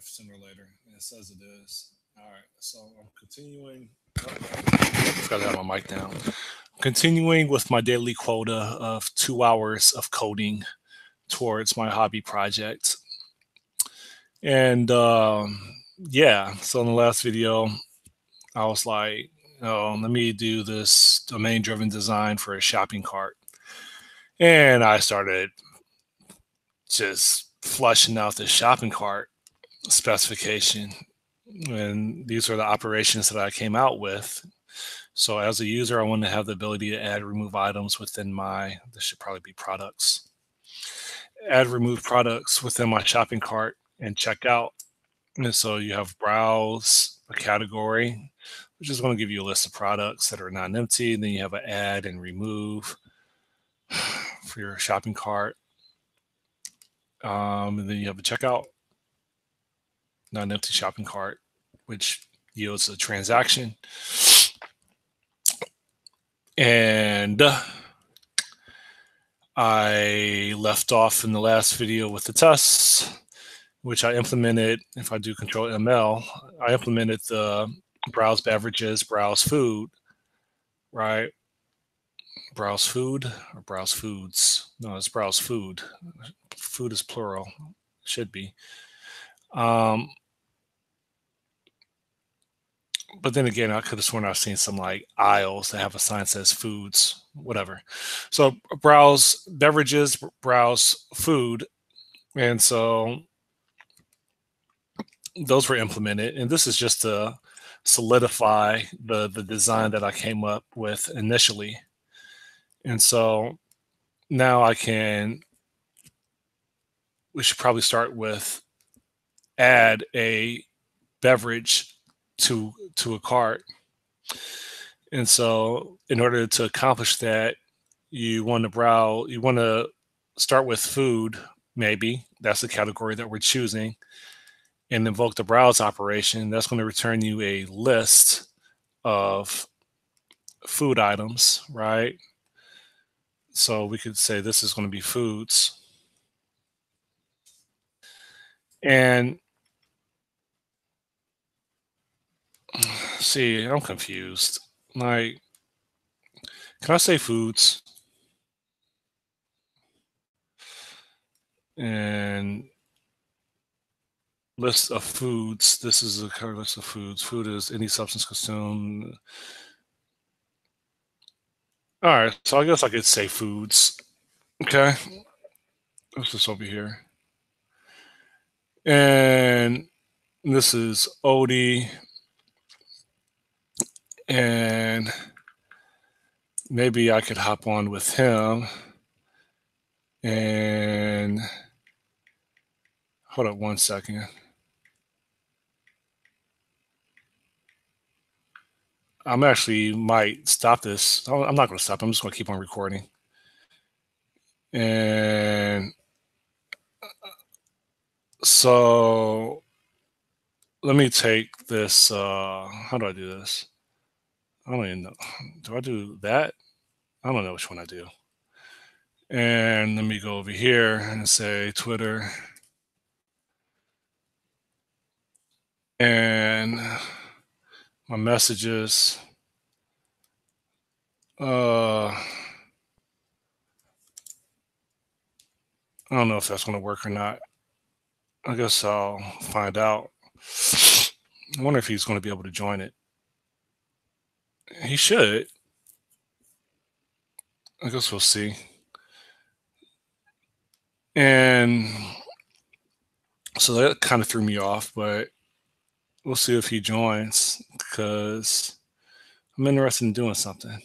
live sooner or later. And it says it is. All right, so I'm continuing. Gotta have my mic down. Continuing with my daily quota of 2 hours of coding towards my hobby project. And yeah, so in the last video, I was like, oh, let me do this domain driven design for a shopping cart. And I started just flushing out the shopping cart specification. And these are the operations that I came out with. So as a user, I want to have the ability to add, remove items within this should probably be products. Add, remove products within my shopping cart and check out. And so you have browse, a category, which is going to give you a list of products that are not empty. And then you have an add and remove for your shopping cart. And then you have a checkout, not an empty shopping cart, which yields a transaction. And I left off in the last video with the tests, which I implemented. If I do Control ML, I implemented the browse beverages, browse food, right? Browse food or browse foods? No, it's browse food. Food is plural, should be. But then again, I could have sworn I've seen some like aisles that have a sign that says foods, whatever. So browse beverages, browse food. And so those were implemented. And this is just to solidify the design that I came up with initially. And so now we should probably start with add a beverage to a cart. And so in order to accomplish that, you want to start with food, maybe. That's the category that we're choosing. And invoke the browse operation. That's going to return you a list of food items, right? So we could say this is going to be foods. And see, I'm confused. Like, can I say foods? And list of foods. This is a current list of foods. Food is any substance consumed. All right, so I guess I could say foods. Okay, what's this over here? And this is Odie. And maybe I could hop on with him. And hold up 1 second. I'm actually might stop this. I'm not going to stop. I'm just going to keep on recording. And so let me take this. How do I do this? I don't even know. Do I do that? I don't know which one I do. And let me go over here and say Twitter. And my messages. I don't know if that's going to work or not. I guess I'll find out. I wonder if he's going to be able to join it. He should. I guess we'll see. And so that kind of threw me off, but we'll see if he joins because I'm interested in doing something.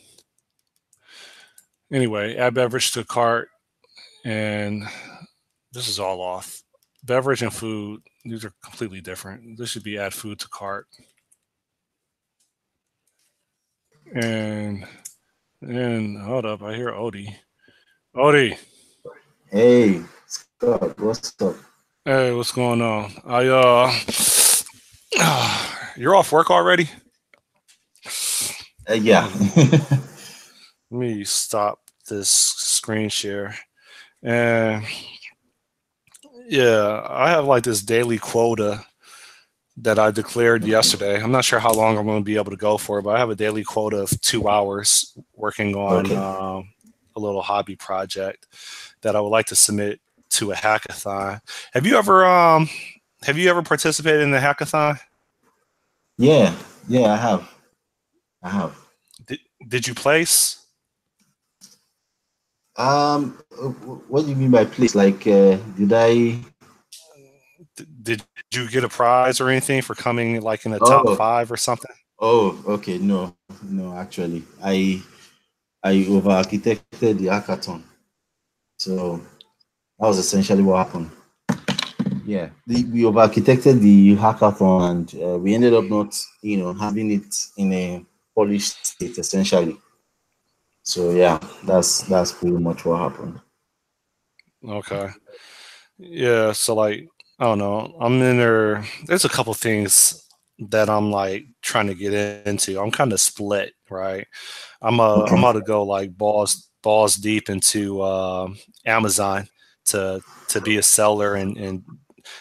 Anyway, add beverage to cart, and this is all off. Beverage and food, these are completely different. This should be add food to cart. And hold up, I hear Odie. Odie. Hey, Scott, what's up? Hey, what's going on? You're off work already? Yeah. Let me stop this screen share. And yeah, I have like this daily quota that I declared Okay. yesterday. I'm not sure how long I'm going to be able to go for, but I have a daily quota of 2 hours working on Okay. a little hobby project that I would like to submit to a hackathon. Have you ever participated in a hackathon? Yeah. Yeah, I have. I have. Did, did you place? What do you mean by place? Like, did I? Did you get a prize or anything for coming like in the top Oh, 5 or something? oh, okay. No, no. Actually, I over-architected the hackathon, so that was essentially what happened. Yeah, we over-architected the hackathon, and we ended up not, having it in a polished state, essentially. So yeah, that's pretty much what happened. Okay. Yeah, so like I don't know. I'm in there. There's a couple things that I'm like trying to get into. I'm kind of split, right? I'm Okay. about to go like balls deep into Amazon to be a seller and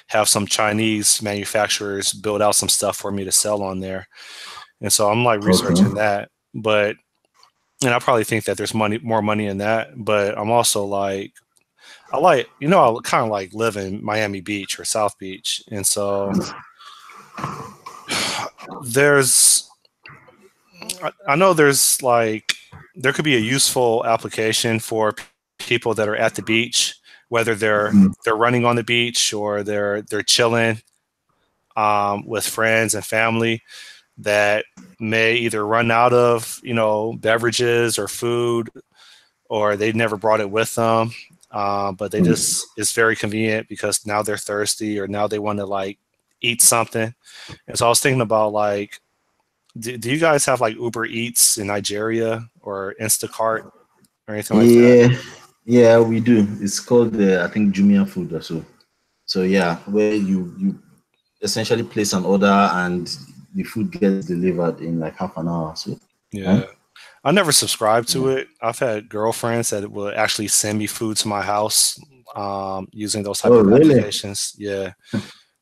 have some Chinese manufacturers build out some stuff for me to sell on there. And so I'm like Okay. researching that, but and I probably think that there's more money in that, but I'm also like I kind of like live in Miami Beach or South Beach, and so there's I know there's like there could be a useful application for people that are at the beach, whether they're running on the beach or they're chilling with friends and family that may either run out of beverages or food, or they never brought it with them, but they just it's very convenient because now they're thirsty or now they want to like eat something. And so I was thinking about like do you guys have like Uber Eats in Nigeria or Instacart or anything like that? Yeah, yeah, we do. It's called I think Jumia Food or so. So yeah, where you essentially place an order and the food gets delivered in like half an hour or so. Huh? Yeah. I never subscribed Yeah. to it. I've had girlfriends that will actually send me food to my house using those type Oh, of really? applications. Yeah.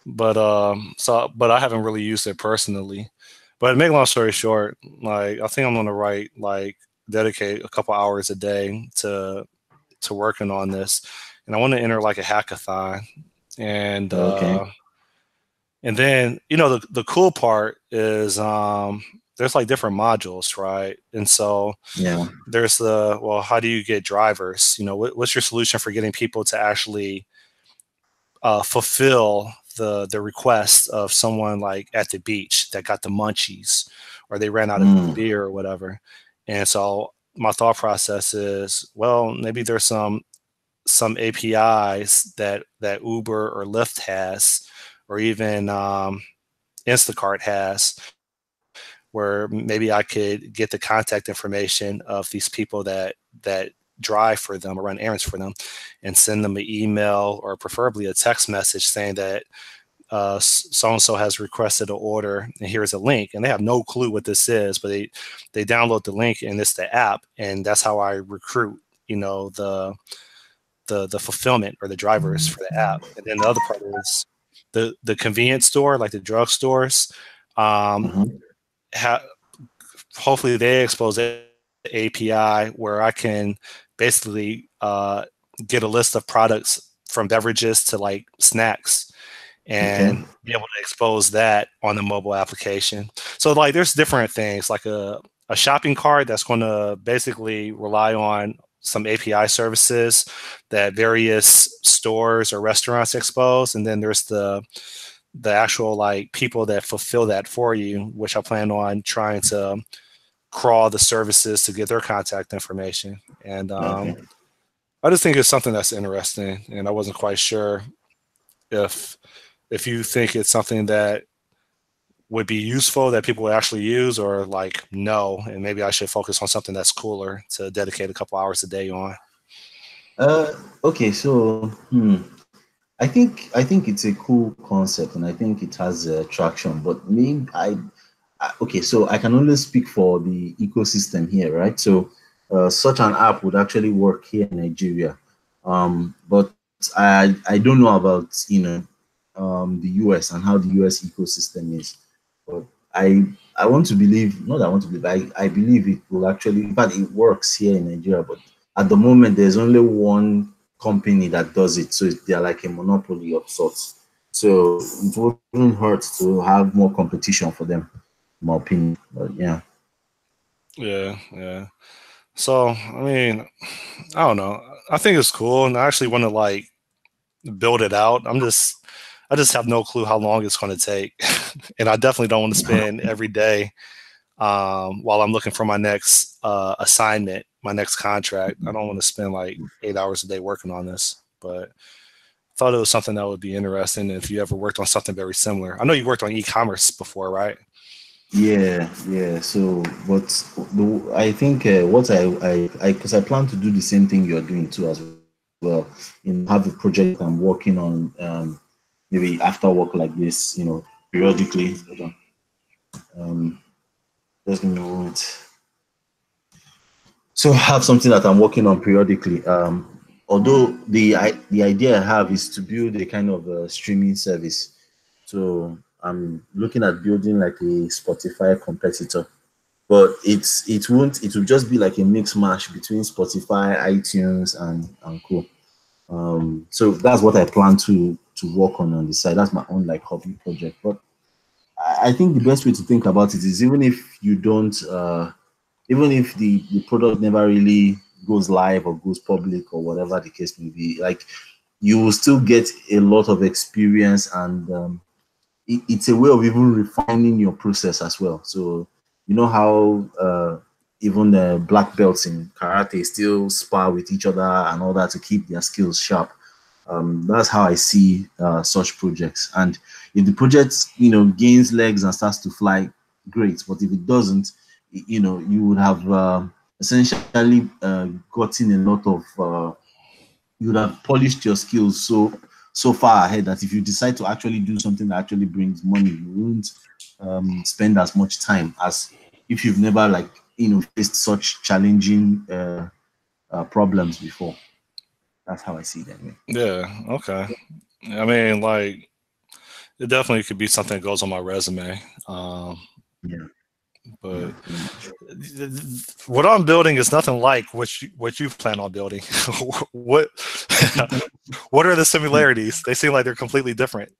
But I haven't really used it personally. But to make a long story short, like I think I'm gonna dedicate a couple hours a day to working on this. And I want to enter like a hackathon. And Okay. and then, the cool part is there's like different modules, right? And so Yeah. there's how do you get drivers? What's your solution for getting people to actually fulfill the request of someone like at the beach that got the munchies or they ran out of Mm. beer or whatever. And so my thought process is, well, maybe there's some APIs that Uber or Lyft has, or even Instacart has, where maybe I could get the contact information of these people that drive for them or run errands for them, and send them an email or preferably a text message saying that so and so has requested an order, and here's a link. And they have no clue what this is, but they download the link, and it's the app, and that's how I recruit, the fulfillment or the drivers for the app. And then the other part is the convenience store, like the drugstores. Um, Mhm. ha- Hopefully they expose the API where I can basically get a list of products from beverages to like snacks Okay. and be able to expose that on the mobile application. So like there's different things like a shopping cart that's going to basically rely on some API services that various stores or restaurants expose. And then there's the actual like people that fulfill that for you, which I plan on trying to crawl the services to get their contact information. And Okay. I just think it's something that's interesting, and I wasn't quite sure if you think it's something that would be useful that people would actually use, or like no, and maybe I should focus on something that's cooler to dedicate a couple hours a day on. Uh, okay. So, I think it's a cool concept, and I think it has traction. But me, okay. So I can only speak for the ecosystem here, right? So, such an app would actually work here in Nigeria. But I don't know about the US and how the US ecosystem is. But I want to believe, not I want to believe, I believe it will actually, but it works here in Nigeria. But at the moment, there's only one company that does it, so they're like a monopoly of sorts. So it wouldn't hurt to have more competition for them, in my opinion. But yeah. Yeah. So I mean, I don't know. I think it's cool, and I actually want to like build it out. I just have no clue how long it's going to take, and I definitely don't want to spend every day while I'm looking for my next assignment, my next contract. I don't want to spend like 8 hours a day working on this, but I thought it was something that would be interesting if you ever worked on something very similar. I know you worked on e-commerce before, right? Yeah. So, but I think what because I plan to do the same thing you're doing too as well. Have a project I'm working on, maybe after work like this, periodically. Hold on. Just give me a moment. So, I have something that I'm working on periodically. Although the idea I have is to build a kind of a streaming service. So I'm looking at building like a Spotify competitor, but it will just be like a mix mash between Spotify, iTunes, and co. So that's what I plan to work on the side. That's my own like hobby project. But I think the best way to think about it is even if you don't, even if the product never really goes live or goes public or whatever the case may be, like you will still get a lot of experience, and it's a way of even refining your process as well. So you know how even the black belts in karate still spar with each other and all that to keep their skills sharp. That's how I see such projects. And if the project gains legs and starts to fly, great. But if it doesn't, you would have essentially gotten a lot of you would have polished your skills so far ahead that if you decide to actually do something that actually brings money, you won't spend as much time as if you've never faced such challenging problems before. That's how I see it anyway. Yeah. Okay. I mean, like, it definitely could be something that goes on my resume. Yeah. But what I'm building is nothing like what you plan on building. what what are the similarities? They seem like they're completely different,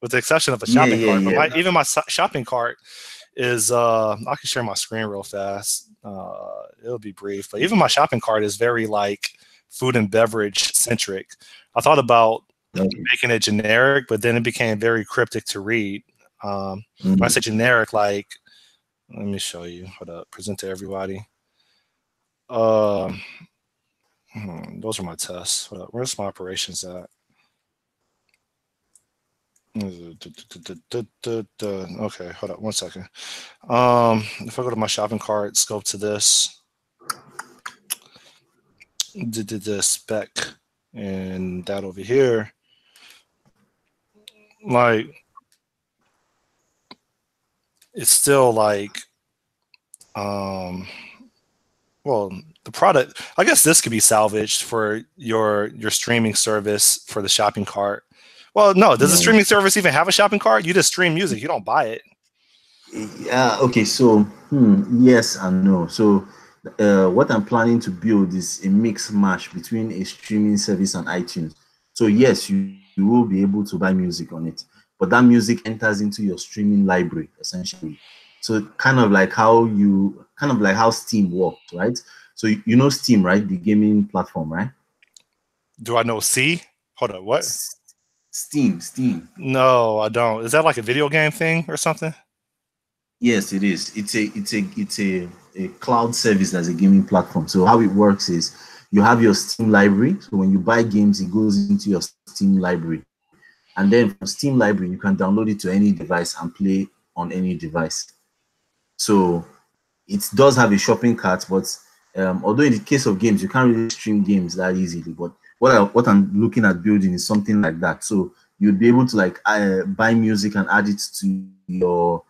with the exception of a shopping cart. But even my shopping cart is I can share my screen real fast. It'll be brief, but even my shopping cart is very like food and beverage centric. I thought about making it generic, but then it became very cryptic to read. When I say generic, like, let me show you. Hold up. Present to everybody. Those are my tests. Hold up. Where's my operations at? Okay, hold up 1 second. If I go to my shopping cart, scope to this, the spec, and that over here, like, it's still like, well, the product, I guess this could be salvaged for your streaming service for the shopping cart. Well, no, does the streaming service even have a shopping cart? You just stream music, you don't buy it. Yeah, okay, so yes and no. So what I'm planning to build is a mix mash between a streaming service and iTunes. So yes, you will be able to buy music on it, but that music enters into your streaming library essentially. So kind of like how Steam works, right? So you know Steam, right? The gaming platform, right? Do I know C? Hold on, what? Steam. No, I don't. Is that like a video game thing or something? Yes, it is. It's a cloud service that's a gaming platform. So how it works is you have your Steam library. So when you buy games, it goes into your Steam library. And then from Steam library, you can download it to any device and play on any device. So it does have a shopping cart, but although in the case of games, you can't really stream games that easily. But what I'm looking at building is something like that. So you'd be able to like buy music and add it to your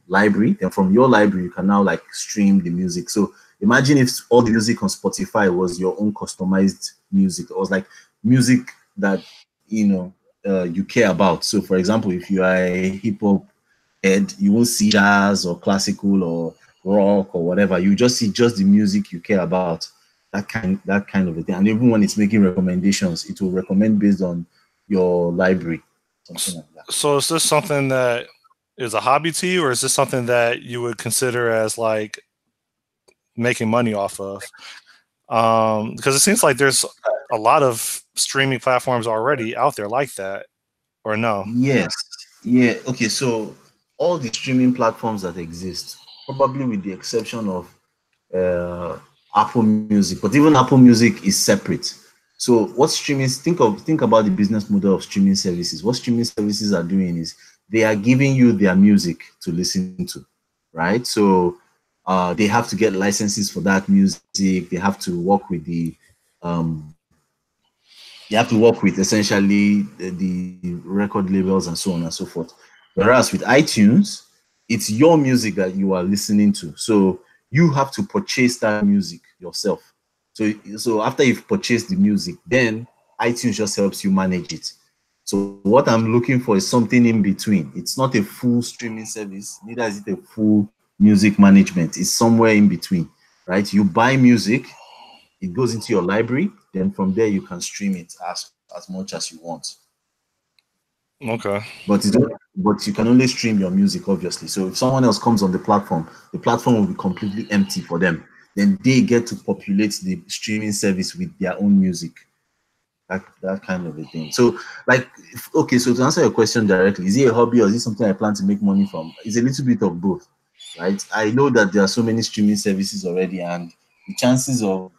library, and from your library you can now like stream the music. So imagine if all the music on Spotify was your own customized music. It was like music that you care about. So, for example, if you are a hip hop head, you won't see jazz or classical or rock or whatever. You just see just the music you care about. That kind of a thing. And even when it's making recommendations, it will recommend based on your library, something like that. So is this something that is a hobby to you, or is this something that you would consider as like making money off of? Because it seems like there's a lot of streaming platforms already out there like that, or no? Yes. Yeah. Okay. So all the streaming platforms that exist, probably with the exception of Apple Music, but even Apple Music is separate. So what streaming? Think about the business model of streaming services. What streaming services are doing is they are giving you their music to listen to, right? So they have to get licenses for that music. They have to work with um, essentially the record labels and so on and so forth. Whereas with iTunes, it's your music that you are listening to. So you have to purchase that music yourself. So after you've purchased the music, then iTunes just helps you manage it. So what I'm looking for is something in between. It's not a full streaming service, neither is it a full music management. It's somewhere in between, right? You buy music, it goes into your library, then from there you can stream it as much as you want. Okay. But you can only stream your music, obviously. So if someone else comes on the platform will be completely empty for them. Then they get to populate the streaming service with their own music. That kind of a thing. So, okay, so to answer your question directly, is it a hobby or is it something I plan to make money from? It's a little bit of both, right? I know that there are so many streaming services already, and the chances of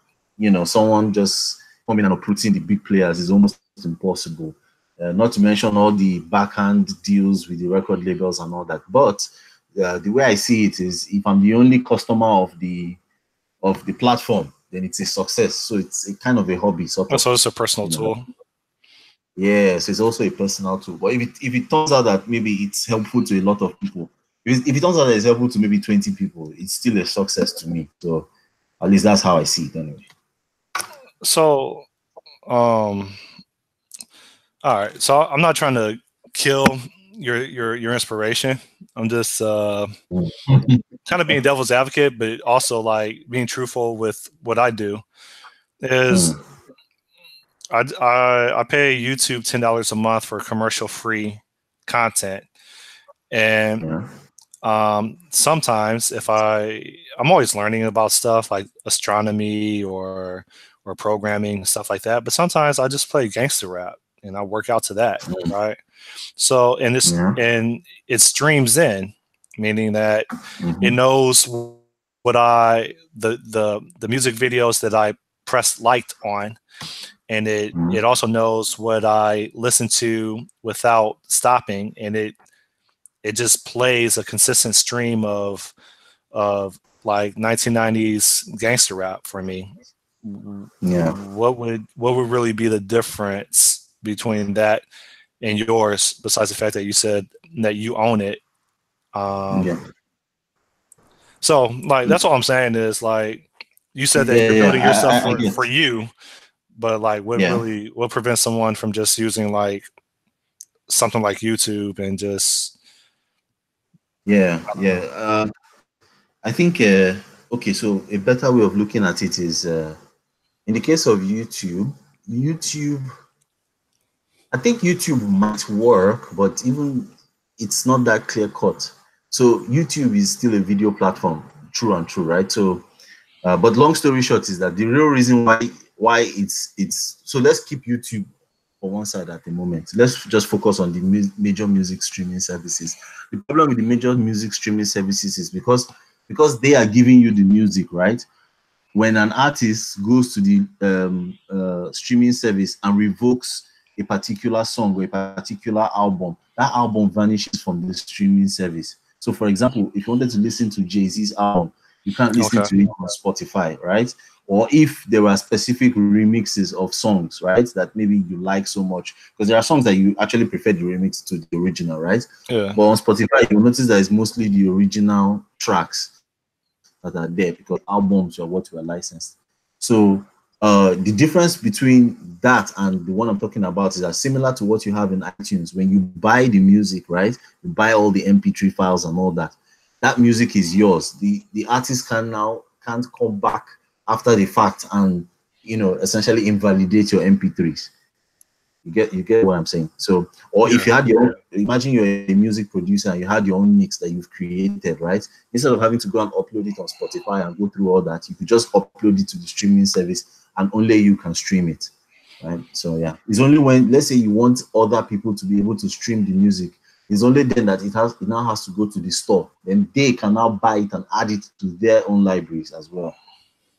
someone just coming and uprooting the big players is almost impossible. Not to mention all the backhand deals with the record labels and all that. But the way I see it is, if I'm the only customer of the platform, then it's a success. So it's a kind of a hobby, sort of. So it's a personal tool. Yes, it's also a personal tool. But if it turns out that maybe it's helpful to a lot of people, if it turns out that it's helpful to maybe 20 people, it's still a success to me. So at least that's how I see it anyway. So, all right. So I'm not trying to kill your inspiration. I'm just kind of being devil's advocate, but also like being truthful with what I do. Is I pay YouTube $10 a month for commercial free content, and sometimes if I'm always learning about stuff like astronomy or programming, stuff like that. But sometimes I just play gangster rap and I work out to that, right? So and it streams in, meaning that it knows what the music videos that I pressed liked on, and it also knows what I listen to without stopping, and it just plays a consistent stream of like 1990s gangster rap for me. Yeah. What would really be the difference between that and yours, besides the fact that you said that you own it? So like that's all I'm saying is, like, you said that you're building your stuff for you, but like what prevents someone from just using like something like YouTube and just I think okay, so a better way of looking at it is in the case of YouTube, I think YouTube might work, but even it's not that clear cut. So YouTube is still a video platform, true, right? So but long story short is that the real reason why it's so, let's keep YouTube for one side at the moment. Let's just focus on the major music streaming services. The problem with the major music streaming services is because they are giving you the music, right? When an artist goes to the streaming service and revokes a particular song or a particular album, that album vanishes from the streaming service. So, for example, if you wanted to listen to Jay-Z's album, you can't listen to it on Spotify, right? Or if there are specific remixes of songs, right, that maybe you like so much, because there are songs that you actually prefer the remix to the original, right? Yeah. But on Spotify, you'll notice that it's mostly the original tracks that are there because albums are what were licensed. So The difference between that and the one I'm talking about is that similar to what you have in iTunes. When you buy the music, right? You buy all the MP3 files and all that. That music is yours. The artist can't come back after the fact and essentially invalidate your MP3s. You get what I'm saying? So, or if you had your own, imagine you're a music producer and you had your own mix that you've created, right? Instead of having to go and upload it on Spotify and go through all that, you could just upload it to the streaming service and only you can stream it, right? So yeah, it's only when, let's say, you want other people to be able to stream the music, it's only then that it now has to go to the store. Then they can now buy it and add it to their own libraries as well,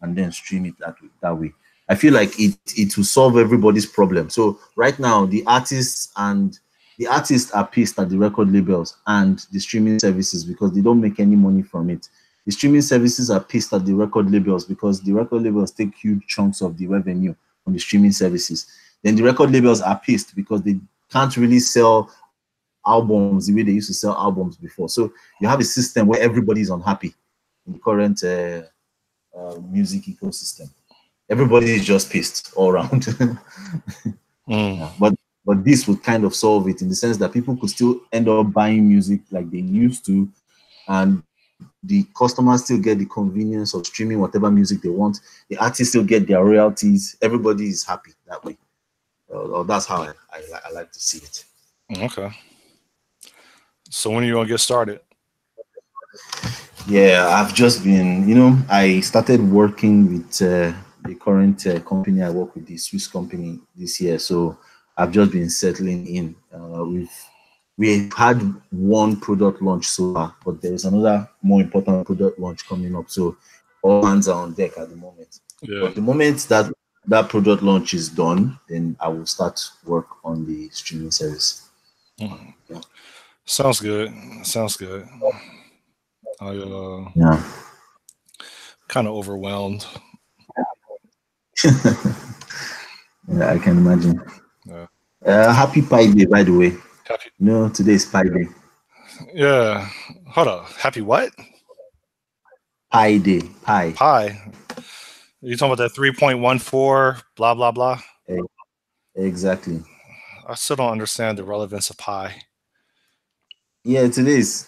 and then stream it that way. I feel like it will solve everybody's problem. So right now, the artists are pissed at the record labels and the streaming services because they don't make any money from it. The streaming services are pissed at the record labels because the record labels take huge chunks of the revenue from the streaming services. Then the record labels are pissed because they can't really sell albums the way they used to sell albums before. So you have a system where everybody is unhappy in the current music ecosystem. Everybody is just pissed all around. Yeah, but this would kind of solve it in the sense that people could still end up buying music like they used to, and the customers still get the convenience of streaming whatever music they want. The artists still get their royalties. Everybody is happy that way. That's how I like to see it. Okay. So when are you gonna get started? Yeah, I've just been, I started working with the current company I work with, the Swiss company, this year. So I've just been settling in. We've had one product launch so far, but there's another more important product launch coming up. So all hands are on deck at the moment. Yeah. But the moment that product launch is done, then I will start work on the streaming service. Yeah. Sounds good. Yeah. Kind of overwhelmed. Yeah, I can imagine. Yeah. Happy Pi Day, by the way. Happy. No, today is Pi Day. Yeah. Hold up. Happy what? Pi Day. Pi. You talking about that 3.14 blah blah blah? Exactly. I still don't understand the relevance of pi. Yeah, today is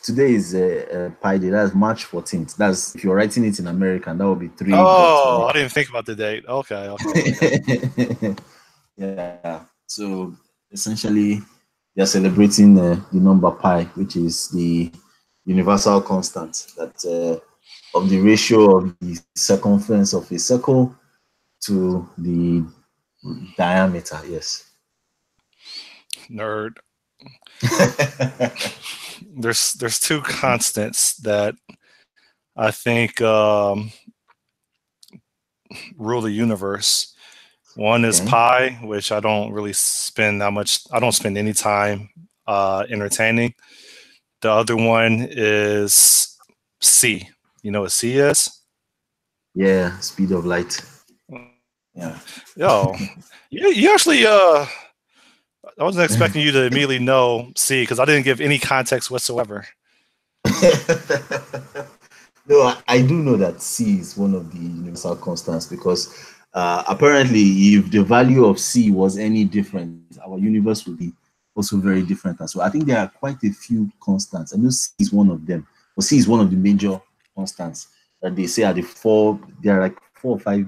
Pi Day. That's March 14th. That's, if you're writing it in American, that would be 3. Oh, I didn't think about the date. Okay. Yeah. So essentially, they're celebrating the number pi, which is the universal constant that of the ratio of the circumference of a circle to the diameter. Yes. Nerd. There's two constants that I think rule the universe. One is pi, which I don't really spend that much. I don't spend any time entertaining. The other one is c. You know what c is? Yeah, speed of light. Yeah. Yo, you actually I wasn't expecting you to immediately know C because I didn't give any context whatsoever. No, I do know that C is one of the universal constants because apparently if the value of C was any different, our universe would be also very different as well. I think there are quite a few constants. I know C is one of them, but C is one of the major constants that they say are there are like 4 or 5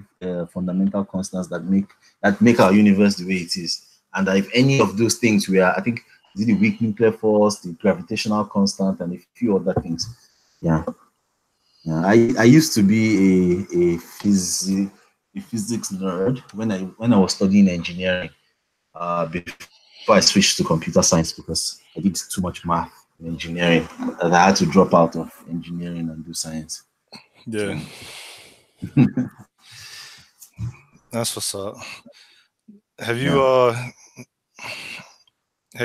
fundamental constants that make our universe the way it is. And if any of those things were, I think, the weak nuclear force, the gravitational constant, and a few other things. Yeah. I used to be a physics nerd when I was studying engineering. Before I switched to computer science because I did too much math in engineering, and I had to drop out of engineering and do science. Yeah. That's what's up. Have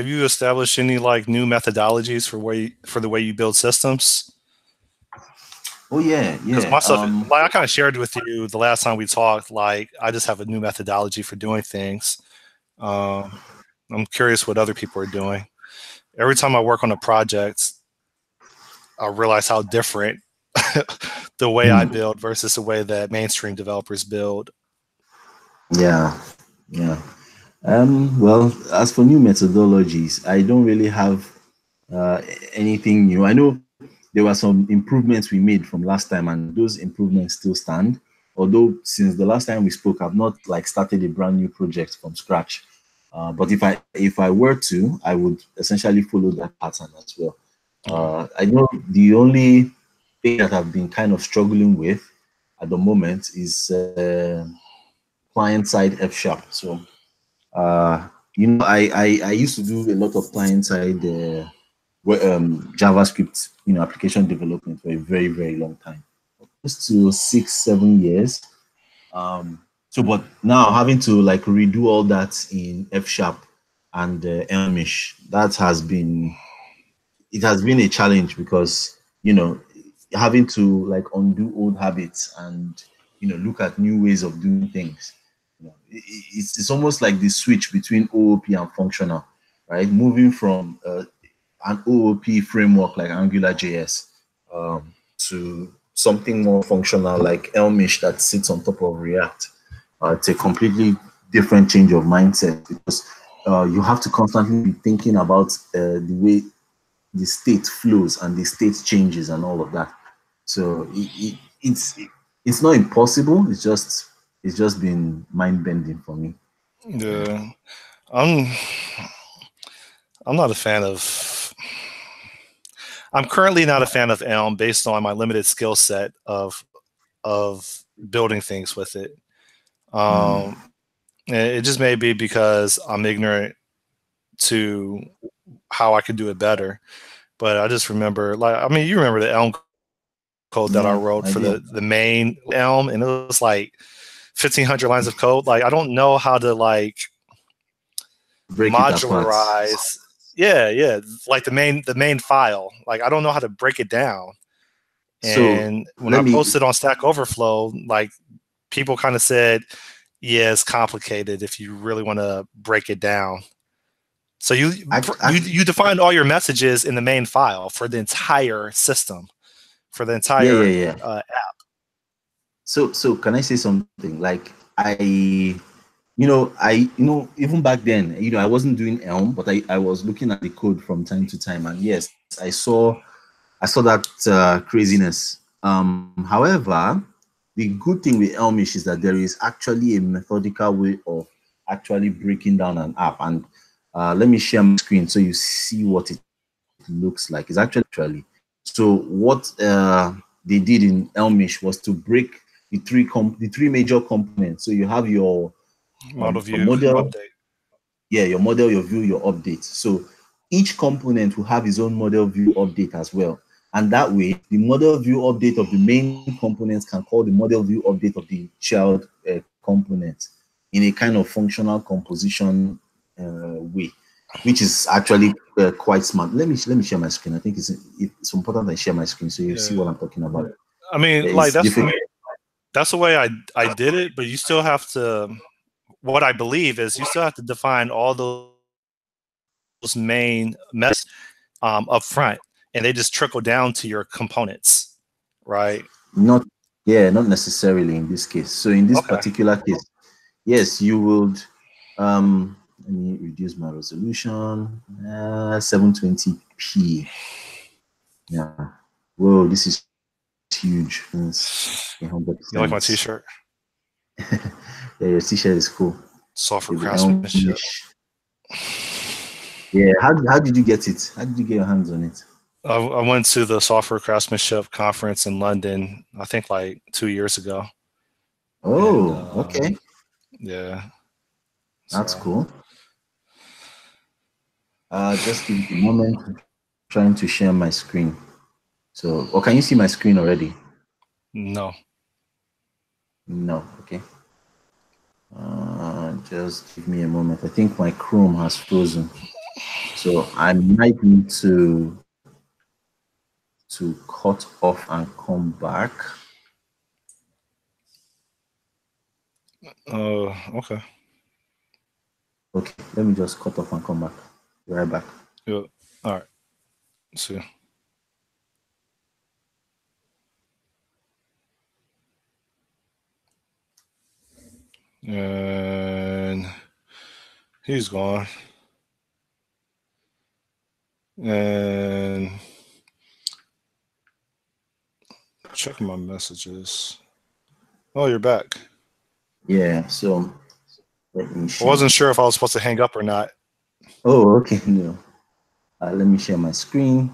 you established any like new methodologies for the way you build systems? Oh yeah. Because myself, like I kind of shared with you the last time we talked, like I just have a new methodology for doing things. I'm curious what other people are doing. Every time I work on a project, I realize how different the way I build versus the way that mainstream developers build. Yeah, yeah. Well, as for new methodologies, I don't really have uh, anything new. I know there were some improvements we made from last time, and those improvements still stand. Although since the last time we spoke, I've not like started a brand new project from scratch. But if I were to, I would essentially follow that pattern as well. I know the only thing that I've been kind of struggling with at the moment is client side F sharp. So I used to do a lot of client side JavaScript, application development for a very, very long time, close to 6, 7 years. But now having to like redo all that in F sharp and Elmish, it has been a challenge because having to like undo old habits and look at new ways of doing things. It's almost like the switch between OOP and functional, right? Moving from an OOP framework like AngularJS to something more functional like Elmish that sits on top of React. It's a completely different change of mindset because you have to constantly be thinking about the way the state flows and the state changes and all of that. So it's not impossible. It's just been mind bending for me. Yeah. Yeah, I'm I'm not a fan of. I'm currently not a fan of Elm based on my limited skill set of building things with it. Um, it just may be because I'm ignorant to how I could do it better. But I just remember, like, I mean, you remember the Elm code that I Yeah, wrote I for did. the main Elm, and it was like 1,500 lines of code. Like, I don't know how to like Break it apart. modularize. Yeah, like the main file. Like, I don't know how to break it down. So And when let I me. posted on Stack Overflow, like people kind of said, "Yeah, it's complicated if you really want to break it down." So you you Actually, you defined all your messages in the main file for the entire system, for the yeah, yeah, entire yeah. So can I say something? Like even back then, I wasn't doing Elm, but I was looking at the code from time to time, and yes, I saw that craziness. However, the good thing with Elmish is that there is actually a methodical way of actually breaking down an app. And let me share my screen so you see what it looks like. It's actually so what they did in Elmish was to break the three major components. So you have model your view model, update. yeah, your model, your view, your update. So each component will have its own model view update as well. And that way, the model view update of the main components can call the model view update of the child component in a kind of functional composition way, which is actually quite smart. Let me share my screen. I think it's important I share my screen so you see Yeah, what I'm talking about. I mean, like It's difficult. that's the way I did it, but you still have to. What I believe is you still have to define all those main mess up front, and they just trickle down to your components, right? Not, yeah, not necessarily in this case. So in this Okay. particular case, yes, you would. Let me reduce my resolution. 720p. Yeah. Whoa, this is huge. It's You like my 100%. T-shirt? Yeah, your t-shirt is cool. Software Okay, the craftsmanship. Elmish. Yeah. How did you get it? How did you get your hands on it? I went to the software craftsmanship conference in London, I think like 2 years ago, and Oh, okay. yeah, That's so cool. Just give me a moment. I'm trying to share my screen. So, or can you see my screen already? no. No. Okay. Just give me a moment. I think my Chrome has frozen, so I might need to cut off and come back. Okay. Okay, let me just cut off and come back. Be right back. Yeah. All right. See. And he's gone. And checking my messages. Oh, you're back. Yeah, so let me I share. wasn't sure if I was supposed to hang up or not. Oh, okay. No. Let me share my screen.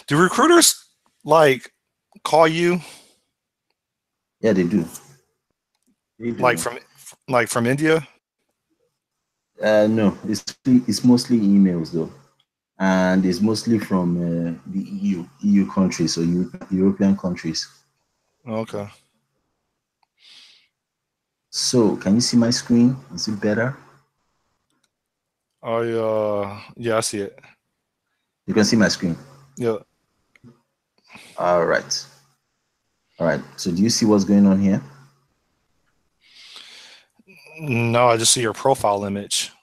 Do recruiters like call you? Yeah, they do. They do. Like from India? No, it's mostly emails though, and it's mostly from the EU countries, so European countries. Okay. So, can you see my screen? Is it better? Yeah, I see it. You can see my screen. Yeah. All right. All right. So, do you see what's going on here? No, I just see your profile image.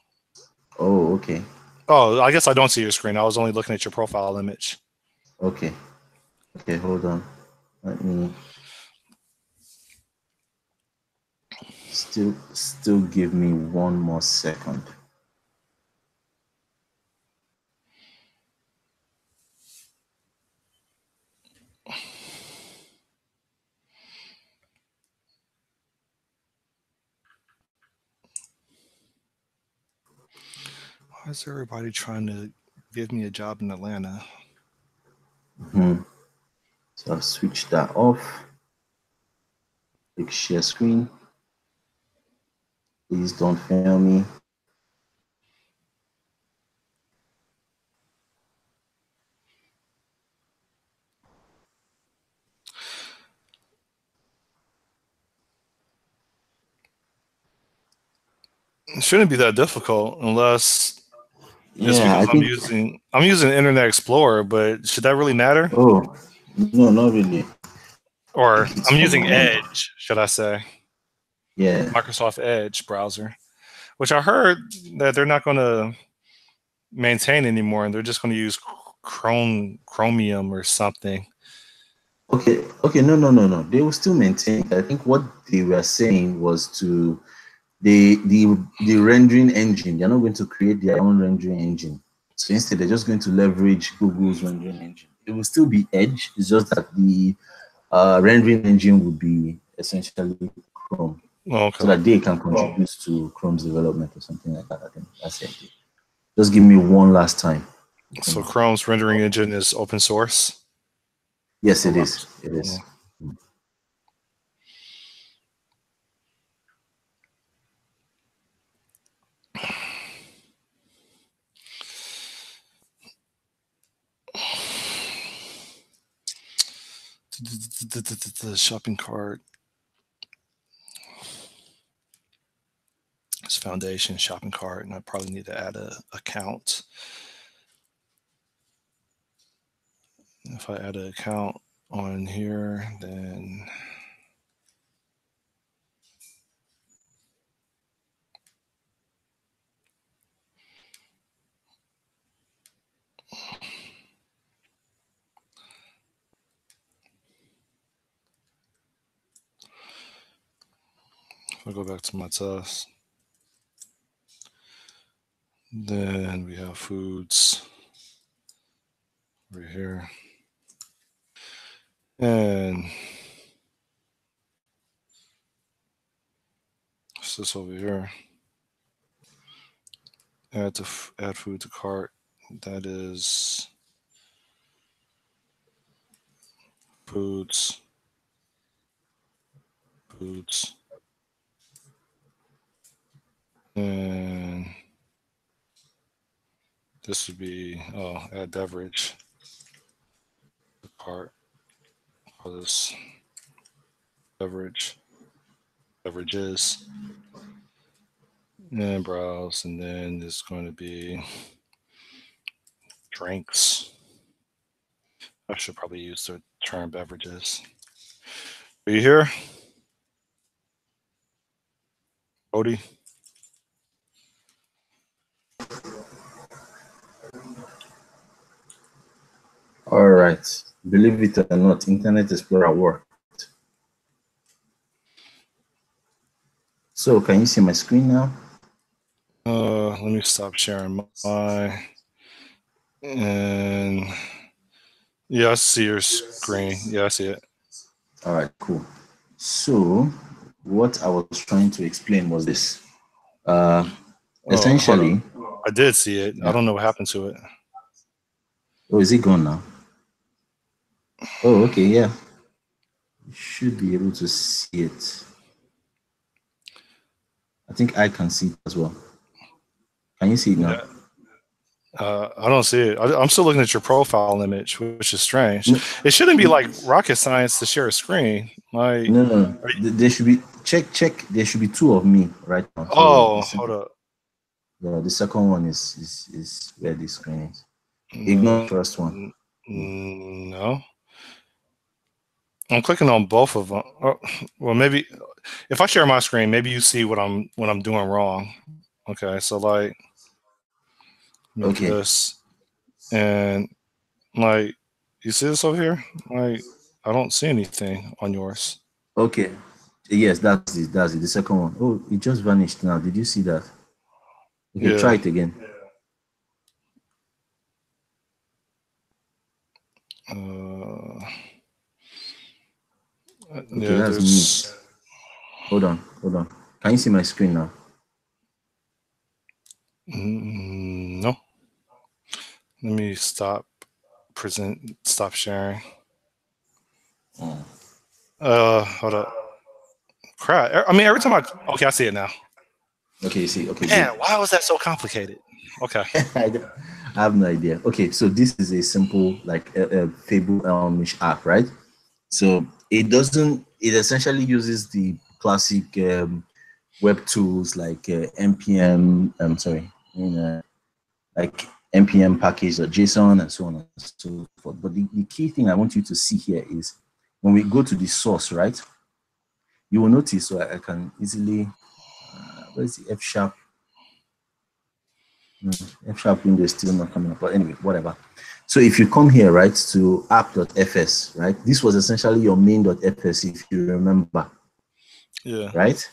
Oh, okay. Oh, I guess I don't see your screen. I was only looking at your profile image. Okay. Okay, hold on. Let me still give me one more second. Why is everybody trying to give me a job in Atlanta? So I'll switch that off. Click share screen. Please don't fail me. It shouldn't be that difficult unless it's Yeah, I because think I'm using Internet Explorer, but should that really matter? oh no, not really. Or It's I'm from using my end. Edge, should I say? Yeah. Microsoft Edge browser, which I heard that they're not going to maintain anymore, and they're just going to use Chromium or something. Okay, no. They will still maintain. I think what they were saying was to the rendering engine. They're not going to create their own rendering engine. So instead, they're just going to leverage Google's rendering engine. It will still be Edge. It's just that the rendering engine would be essentially Chrome, Okay. so that they can contribute to Chrome's development or something like that. I think that's it. Just give me one last time. So Chrome's rendering engine is open source? Yes, it is. It is. The shopping cart. It's foundation shopping cart, and I probably need to add a account. If I add an account on here, then if I go back to my test, then we have foods over here. And what's this over here? Add food to cart. That is foods. And this would be add beverage to cart. For this beverages, and browse, and then it's going to be drinks. I should probably use the term beverages. Are you here, Odie? All right. Believe it or not, Internet Explorer worked. So can you see my screen now? Let me stop sharing my, and yeah, I see your screen. Yeah, I see it. All right, cool. So what I was trying to explain was this. Essentially, I did see it. yeah. I don't know what happened to it. Oh, is it gone now? Oh, okay, yeah. You should be able to see it. I think I can see it as well. Can you see it now? I don't see it. I'm still looking at your profile image, which is strange. No, It shouldn't be like rocket science to share a screen. Like, no. There should be check. There should be two of me right now. Oh, hold up. Yeah, the second one is where the screen is. Ignore the first one. No. I'm clicking on both of them. Oh, well, maybe if I share my screen, maybe you see what I'm doing wrong. Okay, so like, make this, and like, you see this over here? Like, I don't see anything on yours. Okay. Yes, that's it. That's it. The second one. Oh, it just vanished now. Did you see that? Okay, try it again. Okay, that's me. Hold on. Can you see my screen now? No. Let me stop sharing. Hold up. Crap. I mean, every time okay, I see it now. Okay, you see. Okay. Man, why was that so complicated? Okay. I have no idea. Okay, so this is a simple like a Fable Elmish app, right? So it essentially uses the classic web tools like npm. Like npm package or JSON and so on and so forth. But the key thing I want you to see here is when we go to the source, right? You will notice, so I can easily, where's the F#? F# window is still not coming up, but anyway, whatever. So if you come here, right, to app.fs, right, this was essentially your main.fs, if you remember. Yeah. Right?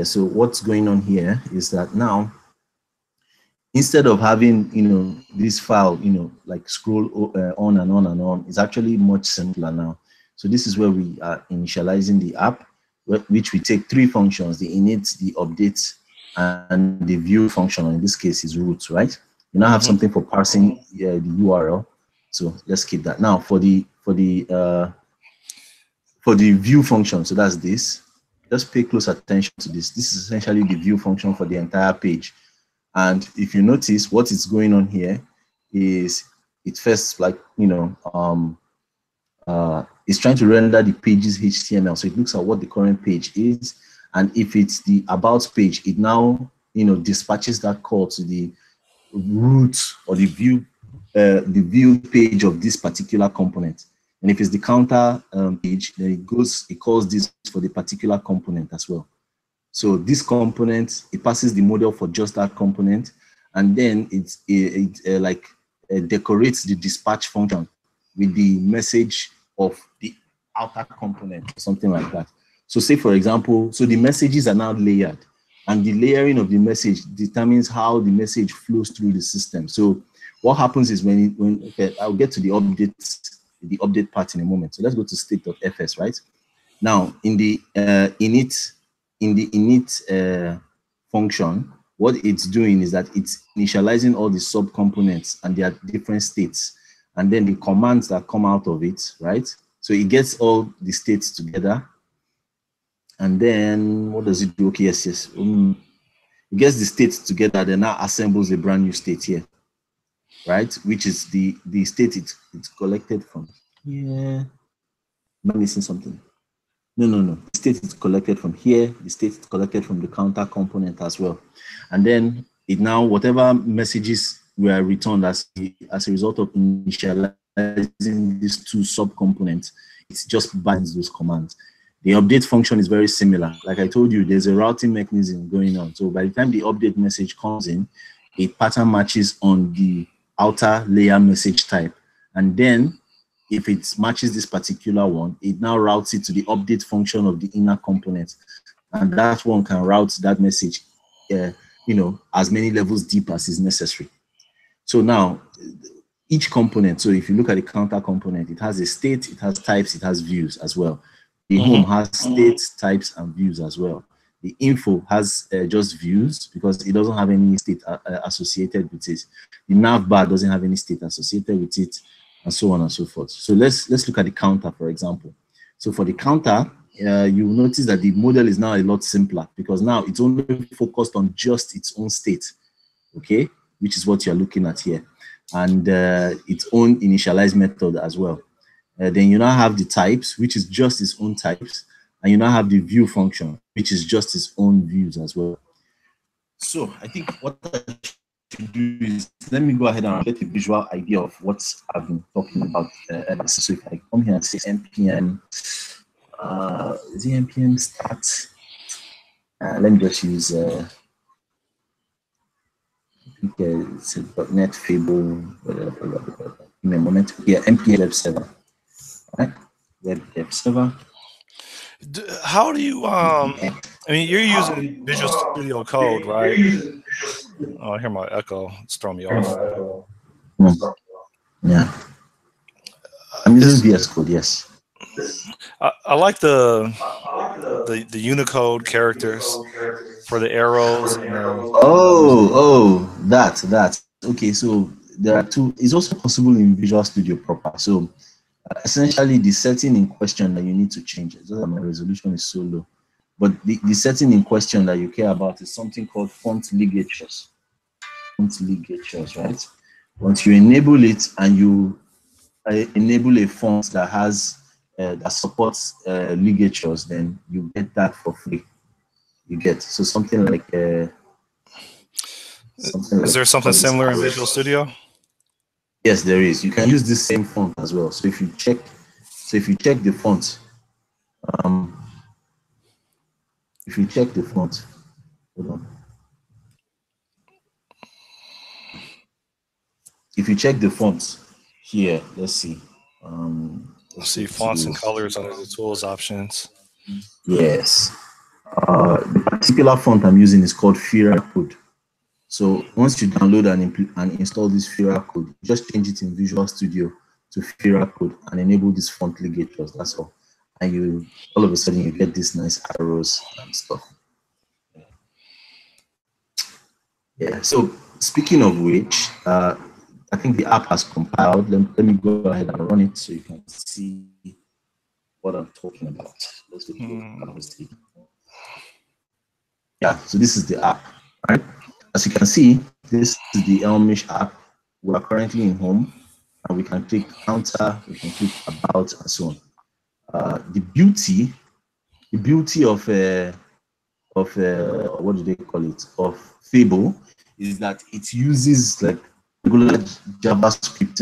So what's going on here is that now, instead of having, this file, like scroll on and on and on, it's actually much simpler now. So this is where we are initializing the app, which we take three functions: the init, the update, and the view function. In this case is root, right? You now have something for parsing the URL. So let's keep that. Now for the view function, so that's this. Just pay close attention to this. This is essentially the view function for the entire page. And if you notice, what is going on here is it first, like, it's trying to render the page's HTML. So it looks at what the current page is. And if it's the about page, it now, dispatches that call to the root or the view page of this particular component. And if it's the counter page, then it calls this for the particular component as well. So this component, it passes the model for just that component, and then it decorates the dispatch function with the message of the outer component, something like that. So say, for example, so the messages are now layered, and the layering of the message determines how the message flows through the system. So what happens is okay, I'll get to the update part in a moment. So let's go to state.fs, right? Now in the init function, what it's doing is that it's initializing all the subcomponents and their different states, and then the commands that come out of it, right? So it gets all the states together, and then what does it do? Okay, yes. It gets the states together, then now assembles a brand new state here, right? Which is the state it's collected from. Yeah, am I missing something? No. The state is collected from here. The state is collected from the counter component as well. And then it now, whatever messages were returned as a result of initializing these two subcomponents, it just binds those commands. The update function is very similar. Like I told you, there's a routing mechanism going on. So by the time the update message comes in, a pattern matches on the outer layer message type. And then if it matches this particular one, it now routes it to the update function of the inner component. and that one can route that message, as many levels deep as is necessary. So now, each component, so if you look at the counter component, it has a state, it has types, it has views as well. The home has states, types, and views as well. The info has just views because it doesn't have any state associated with it. The nav bar doesn't have any state associated with it, and so on and so forth. So let's look at the counter, for example. So for the counter, you will notice that the model is now a lot simpler because now it's only focused on just its own state, okay, which is what you're looking at here, and its own initialize method as well. Then you now have the types, which is just its own types, and you now have the view function, which is just its own views as well. So I think what I should do is, let me go ahead and get a visual idea of what I've been talking about. So if I come here and say npm, is it npm start? Let me just use, I think it's a .NET Fable, give me a moment. Yeah, npm web server. Right? Web dev server. How do you, I mean, you're using Visual Studio Code, right? Oh, I hear my echo. It's throwing me off. Yeah. I'm using VS Code, yes. I like the Unicode characters for the arrows. That. Okay, so there are two. It's also possible in Visual Studio proper. So essentially, the setting in question that you need to change, it's just that my resolution is so low, but the setting in question that you care about is something called font ligatures. Font ligatures, right? Once you enable it and you enable a font that has that supports ligatures, then you get that for free. You get something like. Is there something similar in Visual Studio? Yes, there is. You can use this same font as well. So if you check the font, hold on. If you check the font here, let's see. Let's see fonts and colors under the tools options. Yes. The particular font I'm using is called Fira Code. So once you download and install this Fira Code, just change it in Visual Studio to Fira Code and enable these font ligatures. That's all. And you all of a sudden you get these nice arrows and stuff. Yeah. So speaking of which, I think the app has compiled. Let me go ahead and run it so you can see what I'm talking about. Let's look at Yeah, so this is the app, right? As you can see, this is the Elmish app. We are currently in home, and we can click counter, we can click about, and so on. The beauty of what do they call it? Of Fable is that it uses like regular JavaScript,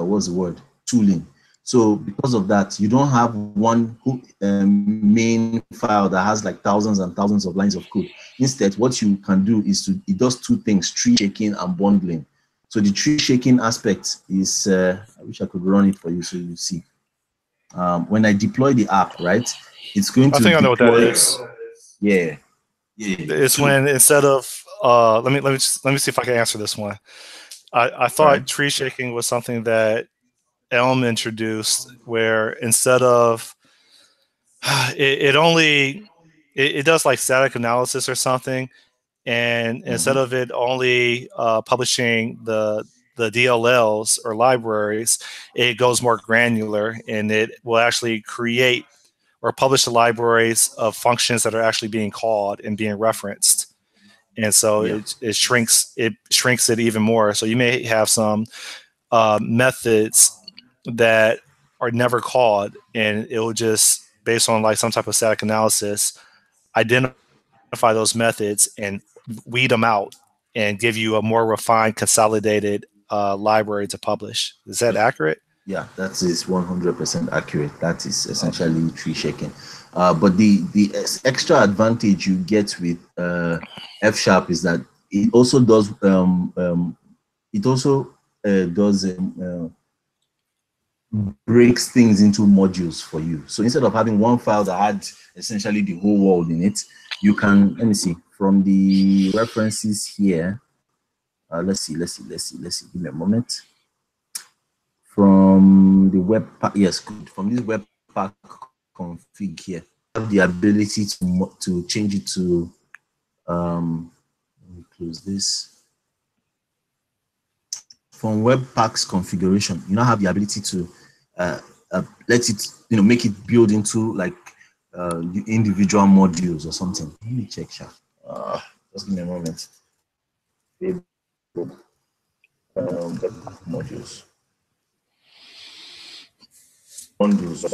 what's the word? Tooling. So because of that, you don't have one main file that has like thousands and thousands of lines of code. Instead, what you can do is it does two things: tree shaking and bundling. So the tree shaking aspect is, I wish I could run it for you so you see. When I deploy the app, right, it's going to. I think I know what that is. Yeah. It's when instead of let me see if I can answer this one. I thought tree shaking was something that Elm introduced, where instead of it does like static analysis or something, and instead of it only publishing the DLLs or libraries, it goes more granular, and it will actually create or publish the libraries of functions that are actually being called and being referenced. And so it shrinks it even more. So you may have some methods that are never called, and it will just, based on like some type of static analysis, identify those methods and weed them out and give you a more refined, consolidated library to publish. Is that accurate? Yeah, that is 100% accurate. That is essentially tree shaking. But the extra advantage you get with F# is that it also does breaks things into modules for you. So instead of having one file that had essentially the whole world in it, you can, let me see, from the references here, let's see, give me a moment. From the Webpack, yes, good. From this Webpack config here, have the ability to change it to, let me close this. From Webpack's configuration, you now have the ability to let it, make it build into like individual modules or something. Let me check, just give me a moment. Webpack modules. Bundles.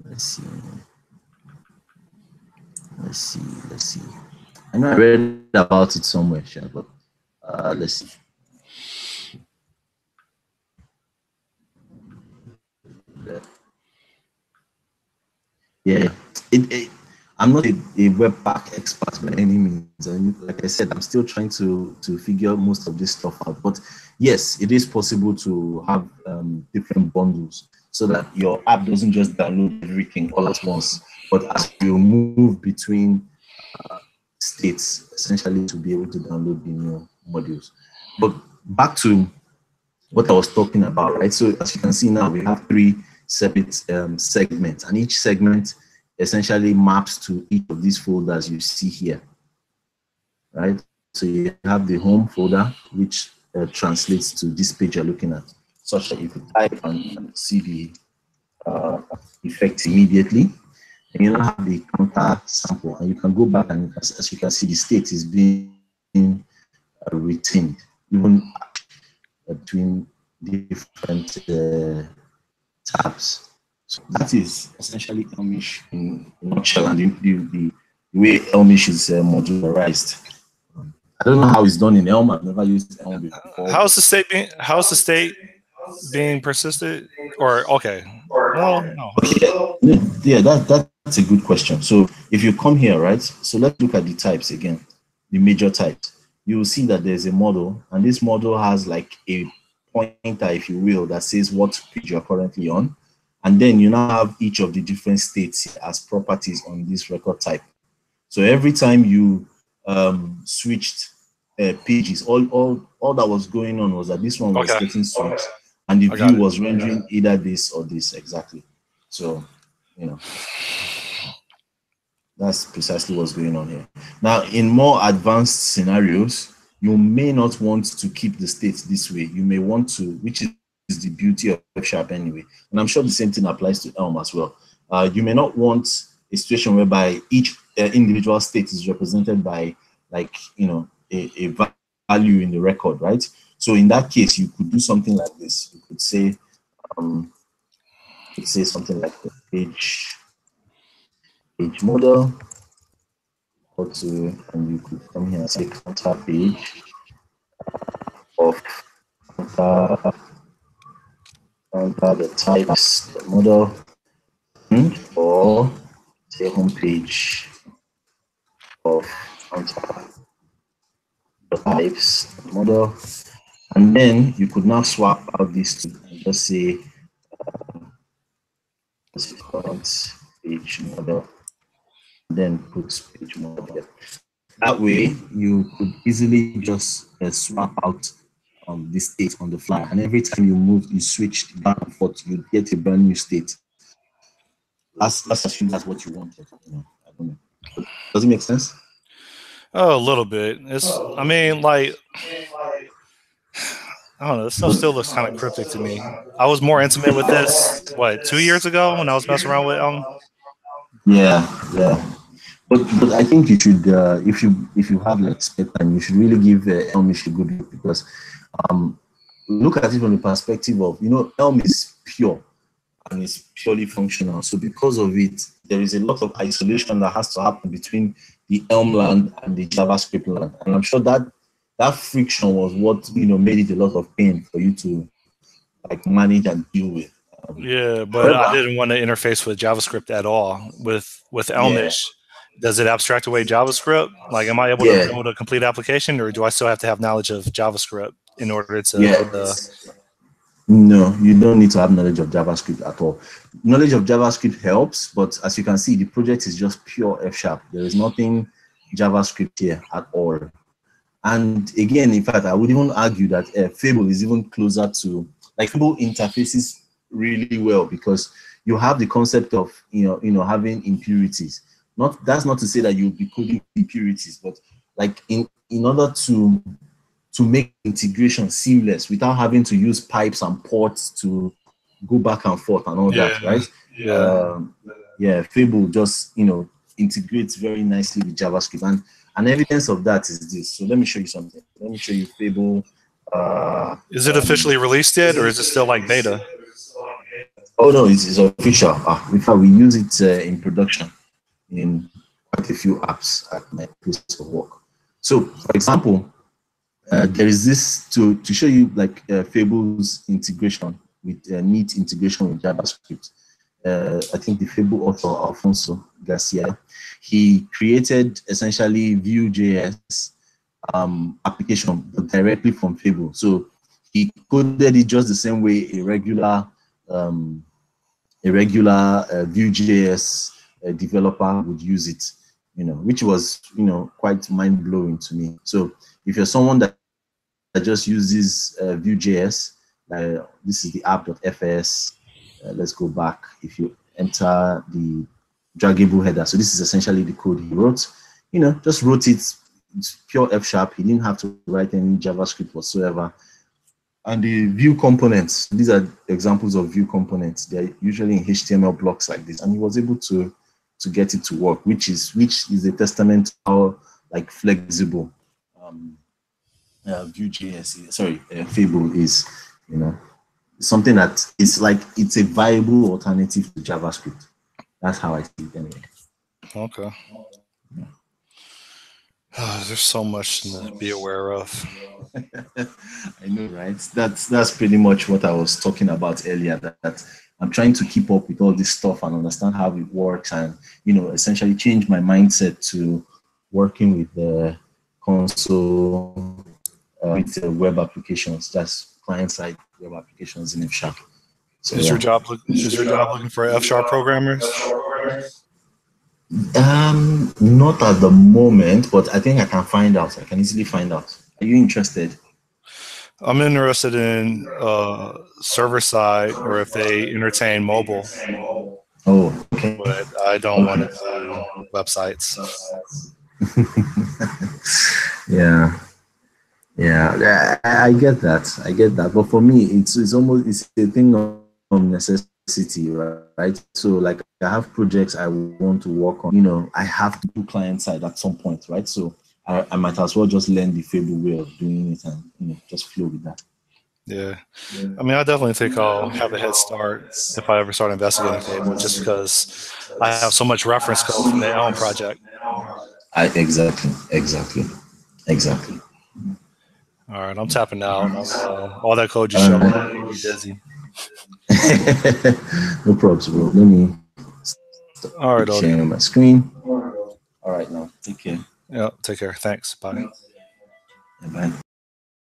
Let's see. I know I read about it somewhere, but let's see. Yeah, I'm not a Webpack expert by any means. And like I said, I'm still trying to figure most of this stuff out. But yes, it is possible to have different bundles so that your app doesn't just download everything all at once, but as you move between states, essentially to be able to download the new modules. But back to what I was talking about, right? So as you can see now, we have 3 separate segments, and each segment essentially maps to each of these folders you see here, right? So you have the home folder, which translates to this page you're looking at, such that you could type and see the effects immediately. And you now have the counter sample, and you can go back and, as you can see, the state is being retained, even between different tabs. So that is essentially Elmish in a nutshell, and the way Elmish is modularized. I don't know how it's done in Elm. I've never used Elm before. How's the state being persisted? Or okay. Well, no. Okay. Yeah, that's a good question. So if you come here, right? So let's look at the types again, the major types. You will see that there's a model, and this model has like a pointer, if you will, that says what page you're currently on. And then you now have each of the different states as properties on this record type. So every time you switched pages, all that was going on was that this one was getting switched, and the view was rendering either this or this exactly. So, that's precisely what's going on here. Now, in more advanced scenarios, you may not want to keep the states this way. You may want to, which is the beauty of F# anyway. And I'm sure the same thing applies to Elm as well. You may not want a situation whereby each individual state is represented by, like, a value in the record, right? So in that case, you could do something like this. You could say, something like the page model, and you could come here and say counter page of counter the types, the model, or say home page of counter the types, the model, and then you could now swap out these two and just say current page model, then put page model here. That way, you could easily just swap out the state on the fly, and every time you switch back and forth, you get a brand new state. Let's assume that's what you wanted. I don't know. Does it make sense? Oh, a little bit. I mean, like, I don't know. This stuff still looks kind of cryptic to me. I was more intimate with this, 2 years ago when I was messing around with Elm? Yeah. But I think you should, if you have like spare time, you should really give Elmish a good look, because look at it from the perspective of, Elm is pure and it's purely functional. So because of it, there is a lot of isolation that has to happen between the Elm land and the JavaScript land. And I'm sure that friction was what, made it a lot of pain for you to like manage and deal with. Yeah, but I didn't want to interface with JavaScript at all. With Elmish, Does it abstract away JavaScript? Like, am I able to build a complete application, or do I still have to have knowledge of JavaScript in order to? No, you don't need to have knowledge of JavaScript at all. Knowledge of JavaScript helps, but as you can see, the project is just pure F#. There is nothing JavaScript here at all. And again, in fact, I would even argue that Fable is even closer to, like, Fable interfaces really well because you have the concept of having impurities. That's not to say that you'll be coding impurities, but like in order to make integration seamless without having to use pipes and ports to go back and forth and all that, right? Fable just integrates very nicely with JavaScript, and evidence of that is this. So let me show you something. Let me show you Fable. Is it officially released yet, or is it still like beta? Oh no, it's official. In fact, we use it in production in quite a few apps at my place of work. So, for example, there is this to show you like Fable's integration with neat integration with JavaScript. I think the Fable author Alfonso Garcia, he created essentially Vue.js application directly from Fable. So he coded it just the same way a regular Vue.js developer would use it, which was quite mind blowing to me. So if you're someone that just uses Vue.js, this is the app.fs. Let's go back. If you enter the draggable header, so this is essentially the code he wrote. Just wrote it. It's pure F#. He didn't have to write any JavaScript whatsoever. And the Vue components, these are examples of Vue components. They're usually in HTML blocks like this, and he was able to get it to work, which is a testament to how like flexible Vue.js, Fable is. Something that is like it's a viable alternative to JavaScript. That's how I see it anyway. Okay. Yeah. There's so much to be aware of. I know, right? That's pretty much what I was talking about earlier. That I'm trying to keep up with all this stuff and understand how it works, and essentially change my mindset to working with the console with the web applications. That's client-side web applications in F#. So, is your job looking for F# programmers? Not at the moment, but I think I can find out. I can easily find out. Are you interested? I'm interested in server side, or if they entertain mobile. Oh, okay. But I don't want to do websites. Yeah, I get that. But for me, it's a thing of necessity, right? So like I have projects I want to work on. I have to do client side at some point, right? So I might as well just learn the Fable way of doing it and just flow with that. Yeah. I mean, I definitely think I'll have a head start if I ever start investigating Fable, just because I have so much reference code from the Elm project. Exactly. All right, I'm tapping out. All that code you showed me, be dizzy. No problems, bro. Let me sharing my screen. All right, now take care. Yeah, take care. Thanks. Bye. Bye.